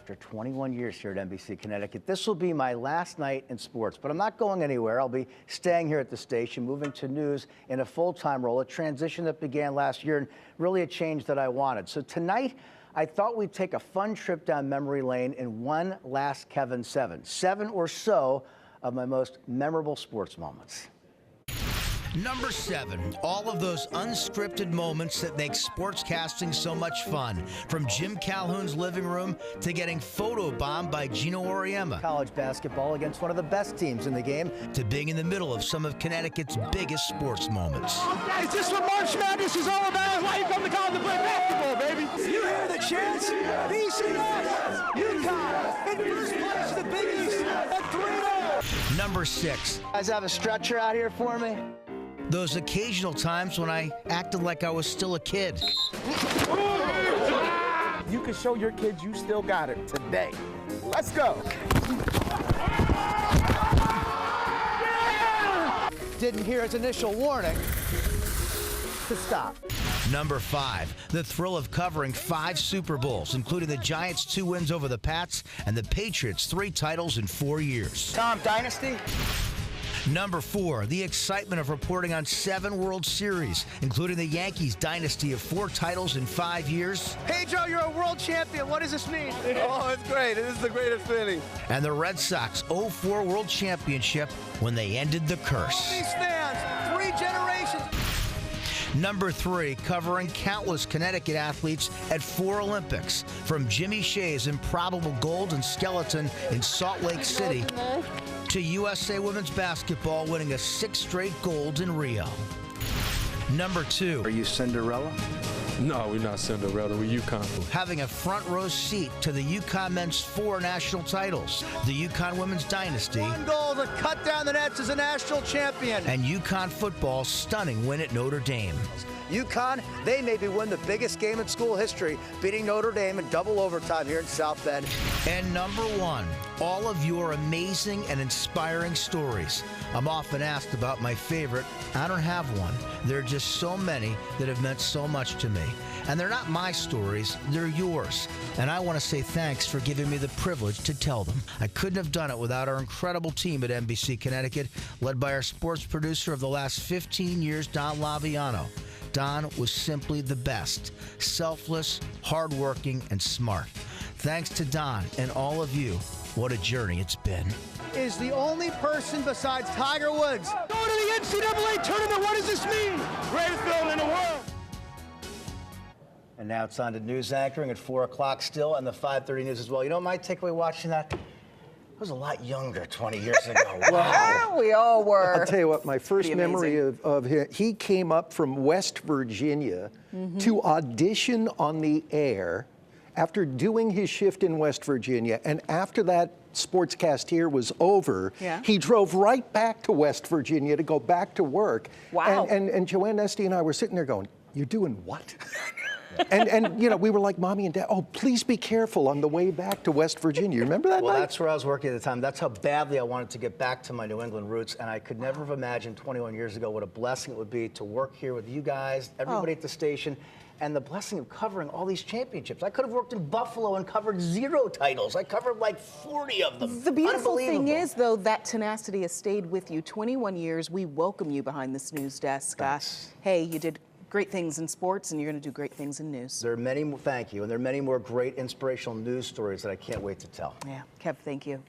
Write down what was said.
after 21 years here at NBC Connecticut. This will be my last night in sports, but I'm not going anywhere. I'll be staying here at the station, moving to news in a full-time role, a transition that began last year and really a change that I wanted. So tonight, I thought we'd take a fun trip down memory lane in one last Kevin 7. 7 or so of my most memorable sports moments. Number 7, all of those unscripted moments that make sportscasting so much fun. From Jim Calhoun's living room to getting photobombed by Gino Auriemma. College basketball against one of the best teams in the game. To being in the middle of some of Connecticut's biggest sports moments. Is this what March Madness is all about? Why you come to college to play basketball, baby? You hear the chants? BCS, UConn, in first place in the Big East at 3-0. Number 6. You guys have a stretcher out here for me? Those occasional times when I acted like I was still a kid. You can show your kids you still got it today. Let's go. Didn't hear his initial warning to stop. Number 5, the thrill of covering 5 Super Bowls, including the Giants' 2 wins over the Pats and the Patriots' 3 titles in 4 years. Tom, Dynasty? Number 4, the excitement of reporting on 7 World Series, including the Yankees' dynasty of 4 titles in 5 years. Pedro, you're a world champion. What does this mean? Oh, it's great. This is the greatest feeling. And the Red Sox 04 World Championship when they ended the curse. These fans, 3 generations. Number 3, covering countless Connecticut athletes at 4 Olympics, from Jimmy Shea's improbable gold and skeleton in Salt Lake City to USA Women's Basketball winning a 6th straight gold in Rio. Number 2, Are you Cinderella? No, we're not Cinderella. We're UConn. having a front row seat to the UConn men's 4 national titles, the UConn women's dynasty, 1 goal to cut down the nets as a national champion. and UConn football's stunning win at Notre Dame. UConn, they maybe win the biggest game in school history, beating Notre Dame in double overtime here in South Bend. And number 1, all of your amazing and inspiring stories. I'm often asked about my favorite. I don't have one. There are just so many that have meant so much to me. And they're not my stories, they're yours. And I want to say thanks for giving me the privilege to tell them. I couldn't have done it without our incredible team at NBC Connecticut, led by our sports producer of the last 15 years, Don Laviano. Don was simply the best, selfless, hardworking, and smart. Thanks to Don and all of you, what a journey it's been. Is the only person besides Tiger Woods. Go to the NCAA tournament. What does this mean? Greatest film in the world. And now it's on to news anchoring at 4 o'clock still, and the 5:30 news as well. You know, my takeaway watching that, I was a lot younger 20 years ago. Wow. We all were. I'll tell you what, my first Pretty memory amazing. of him, he came up from West Virginia to audition on the air after doing his shift in West Virginia. And after that Sportscast here was over, he drove right back to West Virginia to go back to work. Wow. And Joanne Nesty and I were sitting there going, "You're doing what?" and you know, we were like, Mommy and Dad, oh, please be careful on the way back to West Virginia. You remember that Well, night? that's where I was working at the time. That's how badly I wanted to get back to my New England roots, and I could never have imagined 21 years ago what a blessing it would be to work here with you guys, everybody at the station, and the blessing of covering all these championships. I could have worked in Buffalo and covered 0 titles. I covered like 40 of them. The beautiful thing Unbelievable. is, though, that tenacity has stayed with you 21 years. We welcome you behind this news desk. Hey, you did great things in sports, and you're going to do great things in news. There are many more, thank you, and there are many more great inspirational news stories that I can't wait to tell. Yeah, Kev, thank you.